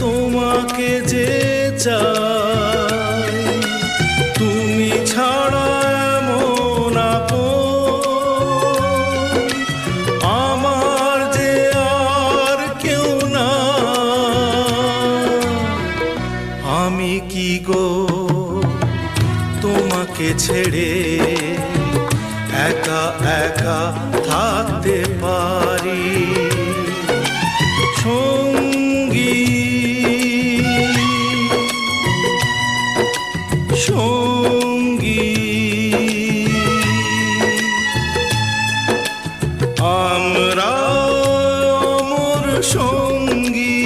তোমাকে যে চাই, তুমি ছাড়া এমন আপন আমার যে আর কেউ না। আমি কি গো তোমাকে ছেড়ে একা একা থাকতে পারি? সঙ্গী সঙ্গী আমরা অমর সঙ্গী।